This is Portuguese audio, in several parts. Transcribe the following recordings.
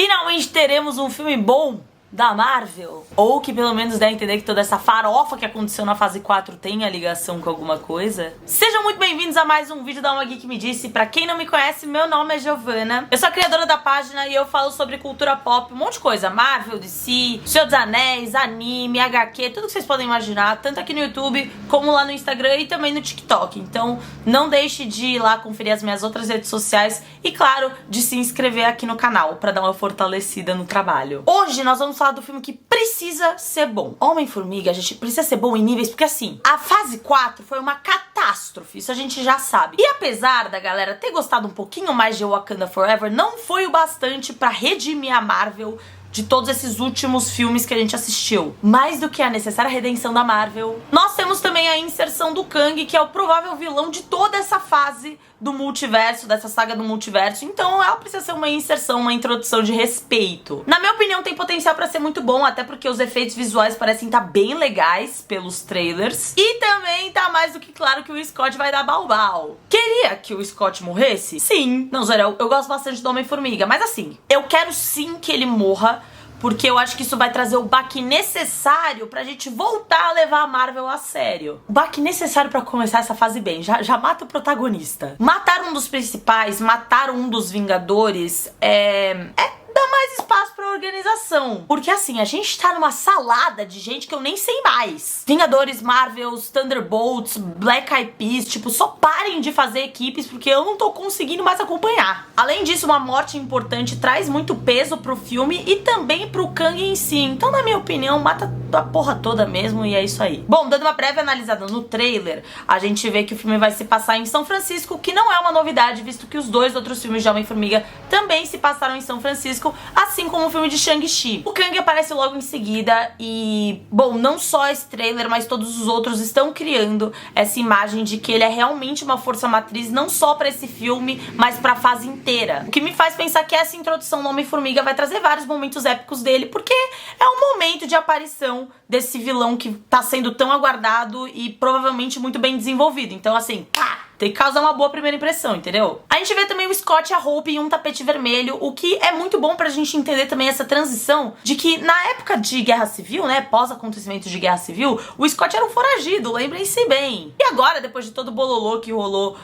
Finalmente teremos um filme bom da Marvel, ou que pelo menos dá a entender que toda essa farofa que aconteceu na fase 4 tenha ligação com alguma coisa. Sejam muito bem-vindos a mais um vídeo da Uma Geek Me Disse. Pra quem não me conhece, meu nome é Giovana, eu sou a criadora da página e eu falo sobre cultura pop, um monte de coisa, Marvel, DC, Senhor dos Anéis, anime, HQ, tudo que vocês podem imaginar, tanto aqui no YouTube como lá no Instagram e também no TikTok. Então não deixe de ir lá conferir as minhas outras redes sociais e, claro, de se inscrever aqui no canal pra dar uma fortalecida no trabalho. Hoje nós vamos falar do filme que precisa ser bom. Homem-Formiga, a gente precisa ser bom em níveis, porque assim, a fase 4 foi uma catástrofe, isso a gente já sabe. E apesar da galera ter gostado um pouquinho mais de Wakanda Forever, não foi o bastante pra redimir a Marvel de todos esses últimos filmes que a gente assistiu. Mais do que a necessária redenção da Marvel, nós temos também a inserção do Kang, que é o provável vilão de toda essa fase do multiverso, dessa saga do multiverso. Então ela precisa ser uma inserção, uma introdução de respeito. Na minha opinião, tem potencial pra ser muito bom, até porque os efeitos visuais parecem estar bem legais pelos trailers. E também tá mais do que claro que o Scott vai dar balbal. Queria que o Scott morresse? Sim. Não, Zorel, eu gosto bastante do Homem-Formiga, mas assim, eu quero sim que ele morra, porque eu acho que isso vai trazer o baque necessário pra gente voltar a levar a Marvel a sério. O baque necessário pra começar essa fase bem. Já mata o protagonista. Matar um dos principais, matar um dos Vingadores, dá mais espaço pra organização. Porque assim, a gente tá numa salada de gente que eu nem sei mais. Vingadores, Marvels, Thunderbolts, Black Eyed Peas, tipo, só parem de fazer equipes porque eu não tô conseguindo mais acompanhar. Além disso, uma morte importante traz muito peso pro filme e também pro Kang em si. Então, na minha opinião, mata a porra toda mesmo e é isso aí. Bom, dando uma breve analisada no trailer, a gente vê que o filme vai se passar em São Francisco, que não é uma novidade, visto que os dois outros filmes de Homem-Formiga também se passaram em São Francisco, assim como o filme de Shang-Chi. O Kang aparece logo em seguida e, bom, não só esse trailer, mas todos os outros estão criando essa imagem de que ele é realmente uma força matriz, não só pra esse filme, mas pra fase inteira. O que me faz pensar que essa introdução do Homem-Formiga vai trazer vários momentos épicos dele, porque é um momento de aparição desse vilão que tá sendo tão aguardado e provavelmente muito bem desenvolvido. Então, assim, pá! Tem que causar uma boa primeira impressão, entendeu? A gente vê também o Scott e a Hope em um tapete vermelho, o que é muito bom pra gente entender também essa transição de que na época de Guerra Civil, né, pós-acontecimentos de Guerra Civil, o Scott era um foragido, lembrem-se bem. E agora, depois de todo o bololô que rolou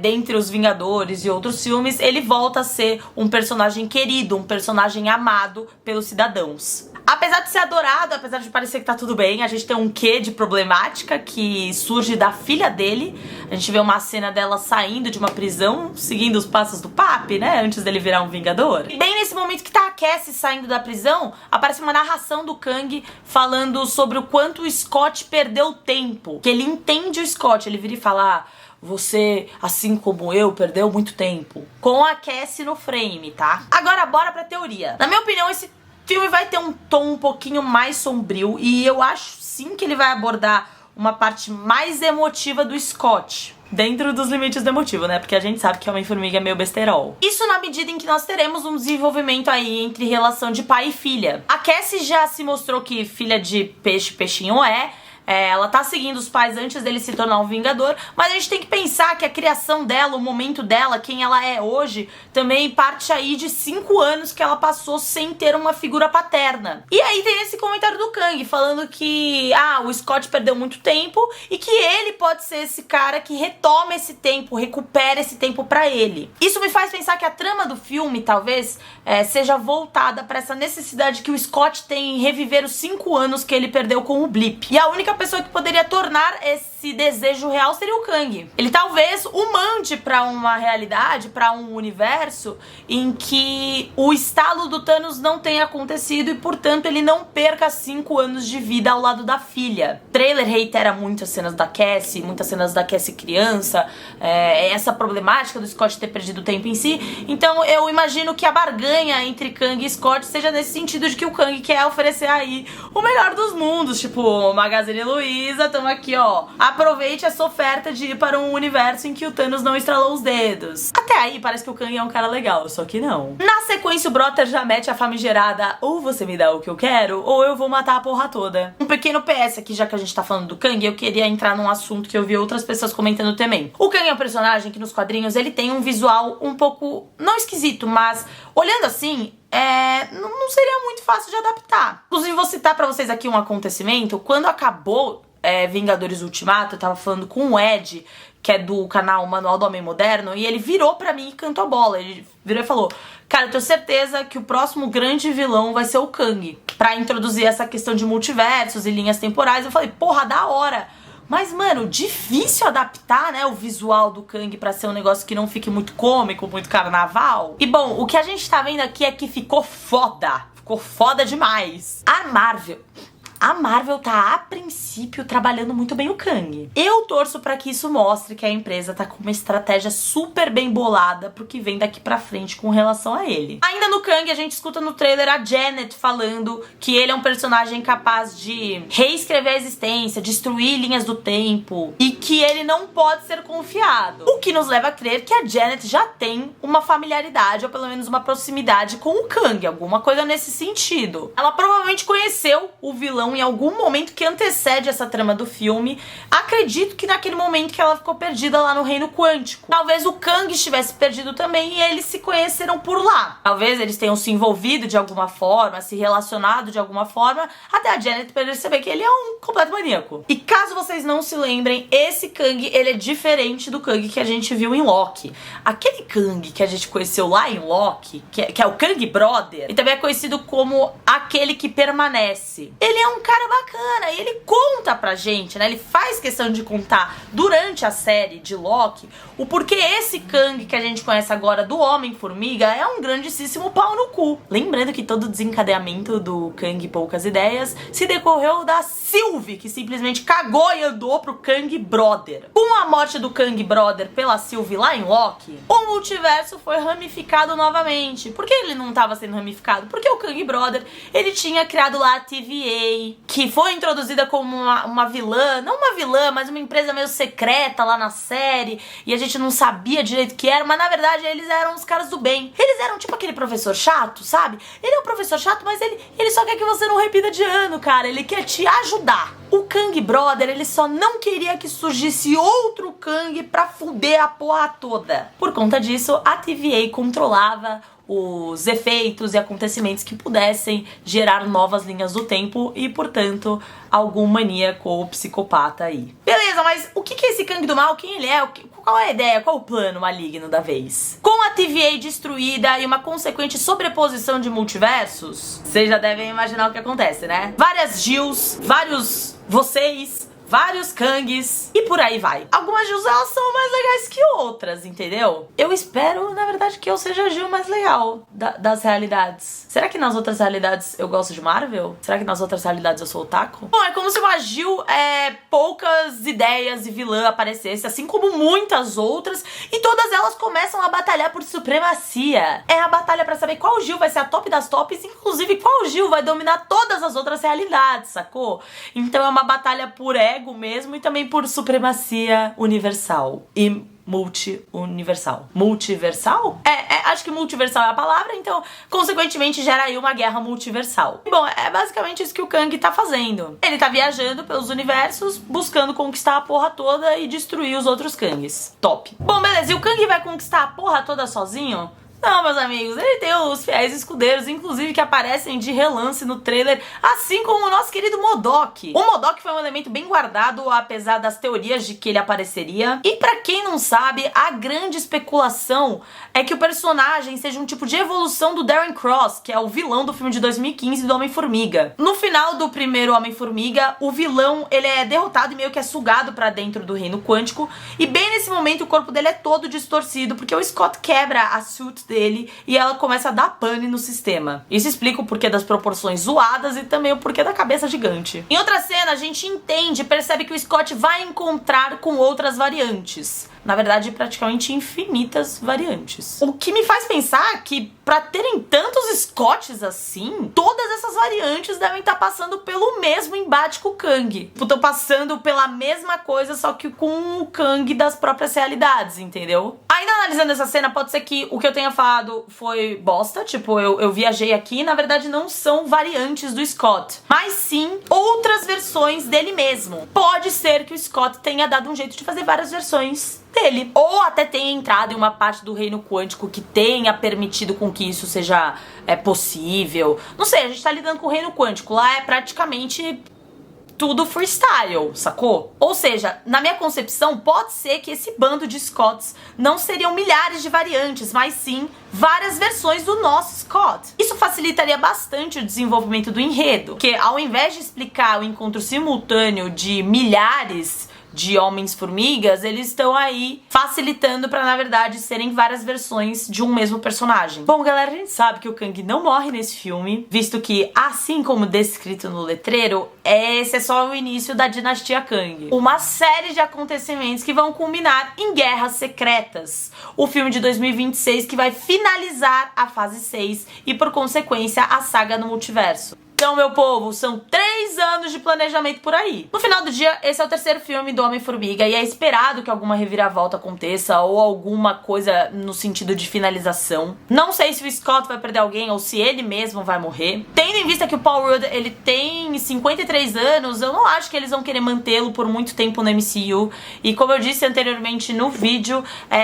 dentre os Vingadores e outros filmes, ele volta a ser um personagem querido, um personagem amado pelos cidadãos. Apesar de ser adorado, apesar de parecer que tá tudo bem, a gente tem um quê de problemática que surge da filha dele. A gente vê uma cena dela saindo de uma prisão, seguindo os passos do papi, né, antes dele virar um Vingador. E bem nesse momento que tá a Cassie saindo da prisão, aparece uma narração do Kang falando sobre o quanto o Scott perdeu tempo. Que ele entende o Scott, ele vira e fala: você, assim como eu, perdeu muito tempo. Com a Cassie no frame, tá? Agora bora pra teoria. Na minha opinião, esse filme vai ter um tom um pouquinho mais sombrio e eu acho sim que ele vai abordar uma parte mais emotiva do Scott. Dentro dos limites do emotivo, né? Porque a gente sabe que Homem-Formiga é meio besterol. Isso na medida em que nós teremos um desenvolvimento aí entre relação de pai e filha. A Cassie já se mostrou que filha de peixe, peixinho ela tá seguindo os pais antes dele se tornar um Vingador, mas a gente tem que pensar que a criação dela, o momento dela, quem ela é hoje, também parte aí de 5 anos que ela passou sem ter uma figura paterna. E aí tem esse comentário do Kang falando que o Scott perdeu muito tempo e que ele pode ser esse cara que retoma esse tempo, recupera esse tempo pra ele. Isso me faz pensar que a trama do filme talvez seja voltada pra essa necessidade que o Scott tem em reviver os 5 anos que ele perdeu com o Blip. E a única pessoa que poderia tornar esse desejo real seria o Kang. Ele talvez o mande pra uma realidade, pra um universo em que o estalo do Thanos não tenha acontecido e, portanto, ele não perca 5 anos de vida ao lado da filha. O trailer reitera muitas cenas da Cassie, muitas cenas da Cassie criança, essa problemática do Scott ter perdido tempo em si. Então eu imagino que a barganha entre Kang e Scott seja nesse sentido de que o Kang quer oferecer aí o melhor dos mundos, tipo Magazine Luiza, tamo aqui, ó. Aproveite essa oferta de ir para um universo em que o Thanos não estralou os dedos. Até aí parece que o Kang é um cara legal, só que não. Na sequência o Brother já mete a famigerada: ou você me dá o que eu quero, ou eu vou matar a porra toda. Um pequeno PS aqui, já que a gente tá falando do Kang, eu queria entrar num assunto que eu vi outras pessoas comentando também. O Kang é um personagem que nos quadrinhos ele tem um visual um pouco, não esquisito, mas olhando assim, né, não seria muito fácil de adaptar. Inclusive, vou citar pra vocês aqui um acontecimento. Quando acabou Vingadores Ultimato, eu tava falando com o Ed, que é do canal Manual do Homem Moderno, e ele virou pra mim e cantou a bola. Ele virou e falou: cara, eu tenho certeza que o próximo grande vilão vai ser o Kang, pra introduzir essa questão de multiversos e linhas temporais. Eu falei, porra, da hora. Mas, mano, difícil adaptar, né, o visual do Kang pra ser um negócio que não fique muito cômico, muito carnaval. E, bom, o que a gente tá vendo aqui é que ficou foda. Ficou foda demais. A Marvel tá, a princípio, trabalhando muito bem o Kang. Eu torço pra que isso mostre que a empresa tá com uma estratégia super bem bolada pro que vem daqui pra frente com relação a ele. Ainda no Kang, a gente escuta no trailer a Janet falando que ele é um personagem capaz de reescrever a existência, destruir linhas do tempo e que ele não pode ser confiado. O que nos leva a crer que a Janet já tem uma familiaridade ou pelo menos uma proximidade com o Kang, alguma coisa nesse sentido. Ela provavelmente conheceu o vilão em algum momento que antecede essa trama do filme. Acredito que naquele momento que ela ficou perdida lá no Reino Quântico. Talvez o Kang estivesse perdido também e eles se conheceram por lá. Talvez eles tenham se envolvido de alguma forma, se relacionado de alguma forma, até a Janet perceber que ele é um completo maníaco. E caso vocês não se lembrem, esse Kang, ele é diferente do Kang que a gente viu em Loki. Aquele Kang que a gente conheceu lá em Loki, que é o Kang Brother, e também é conhecido como aquele que permanece. Ele é um cara bacana e ele conta pra gente, né? Ele faz questão de contar durante a série de Loki o porquê esse Kang que a gente conhece agora do Homem-Formiga é um grandíssimo pau no cu. Lembrando que todo o desencadeamento do Kang Poucas Ideias se decorreu da Sylvie, que simplesmente cagou e andou pro Kang Brother. Com a morte do Kang Brother pela Sylvie lá em Loki, o multiverso foi ramificado novamente. Por que ele não estava sendo ramificado? Porque o Kang Brother, ele tinha criado lá a TVA, que foi introduzida como uma vilã, não uma vilã, mas uma empresa meio secreta lá na série, e a gente não sabia direito o que era, mas na verdade eles eram os caras do bem. Eles eram tipo aquele professor chato, sabe? Ele é um professor chato, mas ele só quer que você não repita de ano, cara. Ele quer te ajudar. O Kang Brother, ele só não queria que surgisse outro Kang pra fuder a porra toda. Por conta disso, a TVA controlava os efeitos e acontecimentos que pudessem gerar novas linhas do tempo e, portanto, algum maníaco ou psicopata aí. Beleza, mas o que é esse Kang do mal? Quem ele é? Qual é a ideia? Qual o plano maligno da vez? Com a TVA destruída e uma consequente sobreposição de multiversos, vocês já devem imaginar o que acontece, né? Várias Jills, vários vocês, vários Kangs e por aí vai. Algumas Jills, elas são mais legais que outras, entendeu? Eu espero, na verdade, que eu seja a Jill mais legal das realidades. Será que nas outras realidades eu gosto de Marvel? Será que nas outras realidades eu sou otaku? Bom, é como se uma Jill poucas ideias e vilã aparecesse, assim como muitas outras, e todas elas começam a batalhar por supremacia. É a batalha pra saber qual Jill vai ser a top das tops, inclusive qual Jill vai dominar todas as outras realidades, sacou? Então é uma batalha por ego mesmo e também por supremacia universal e multi-universal. Multiversal? Acho que multiversal é a palavra, então, consequentemente, gera aí uma guerra multiversal. E, bom, é basicamente isso que o Kang tá fazendo. Ele tá viajando pelos universos, buscando conquistar a porra toda e destruir os outros Kangs. Top. Bom, beleza, e o Kang vai conquistar a porra toda sozinho? Não, meus amigos, ele tem os fiéis escudeiros, inclusive que aparecem de relance no trailer, assim como o nosso querido MODOK. O MODOK foi um elemento bem guardado, apesar das teorias de que ele apareceria. E pra quem não sabe, a grande especulação é que o personagem seja um tipo de evolução do Darren Cross, que é o vilão do filme de 2015 do Homem-Formiga. No final do primeiro Homem-Formiga, o vilão, ele é derrotado e meio que é sugado pra dentro do Reino Quântico, e bem nesse momento o corpo dele é todo distorcido, porque o Scott quebra a suit dele e ela começa a dar pane no sistema. Isso explica o porquê das proporções zoadas e também o porquê da cabeça gigante. Em outra cena, a gente entende, percebe que o Scott vai encontrar com outras variantes. Na verdade, praticamente infinitas variantes. O que me faz pensar que, pra terem tantos Scotts assim, todas essas variantes devem estar passando pelo mesmo embate com o Kang. Estão passando pela mesma coisa, só que com o Kang das próprias realidades, entendeu? A Ainda analisando essa cena, pode ser que o que eu tenha falado foi bosta, tipo, eu viajei aqui e na verdade não são variantes do Scott, mas sim outras versões dele mesmo. Pode ser que o Scott tenha dado um jeito de fazer várias versões dele, ou até tenha entrado em uma parte do reino quântico que tenha permitido com que isso seja possível. Não sei, a gente tá lidando com o reino quântico, lá é praticamente tudo freestyle, sacou? Ou seja, na minha concepção, pode ser que esse bando de Scotts não seriam milhares de variantes, mas sim várias versões do nosso Scott. Isso facilitaria bastante o desenvolvimento do enredo, porque ao invés de explicar o encontro simultâneo de milhares de Homens-Formigas, eles estão aí facilitando pra, na verdade, serem várias versões de um mesmo personagem. Bom, galera, a gente sabe que o Kang não morre nesse filme, visto que, assim como descrito no letreiro, esse é só o início da dinastia Kang. Uma série de acontecimentos que vão culminar em Guerras Secretas, o filme de 2026 que vai finalizar a fase 6 e, por consequência, a saga no multiverso. Então, meu povo, são 3 anos de planejamento por aí. No final do dia, esse é o terceiro filme do Homem-Formiga e é esperado que alguma reviravolta aconteça ou alguma coisa no sentido de finalização. Não sei se o Scott vai perder alguém ou se ele mesmo vai morrer. Tendo em vista que o Paul Rudd, ele tem 53 anos, eu não acho que eles vão querer mantê-lo por muito tempo no MCU. E como eu disse anteriormente no vídeo,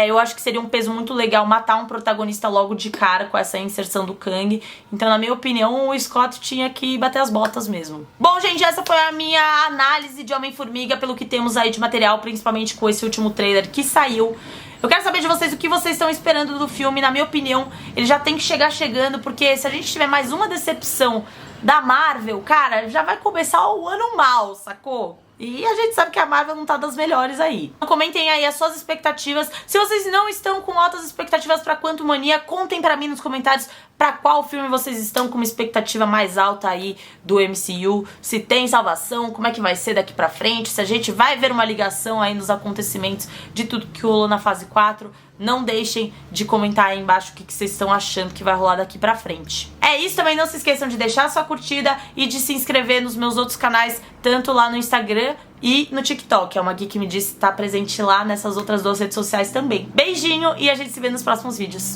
eu acho que seria um peso muito legal matar um protagonista logo de cara com essa inserção do Kang. Então, na minha opinião, o Scott tinha que bater as botas mesmo. Bom, gente, essa foi a minha análise de Homem-Formiga pelo que temos aí de material, principalmente com esse último trailer que saiu. Eu quero saber de vocês o que vocês estão esperando do filme. Na minha opinião, ele já tem que chegar chegando, porque se a gente tiver mais uma decepção da Marvel, cara, já vai começar o ano mal, sacou? E a gente sabe que a Marvel não tá das melhores aí. Então, comentem aí as suas expectativas. Se vocês não estão com altas expectativas pra Quantumania, contem pra mim nos comentários pra qual filme vocês estão com uma expectativa mais alta aí do MCU. Se tem salvação, como é que vai ser daqui pra frente, se a gente vai ver uma ligação aí nos acontecimentos de tudo que rolou na fase 4. Não deixem de comentar aí embaixo o que vocês estão achando que vai rolar daqui pra frente. É isso, também não se esqueçam de deixar sua curtida e de se inscrever nos meus outros canais, tanto lá no Instagram e no TikTok. É uma Geek Me Disse, tá presente lá nessas outras 2 redes sociais também. Beijinho e a gente se vê nos próximos vídeos.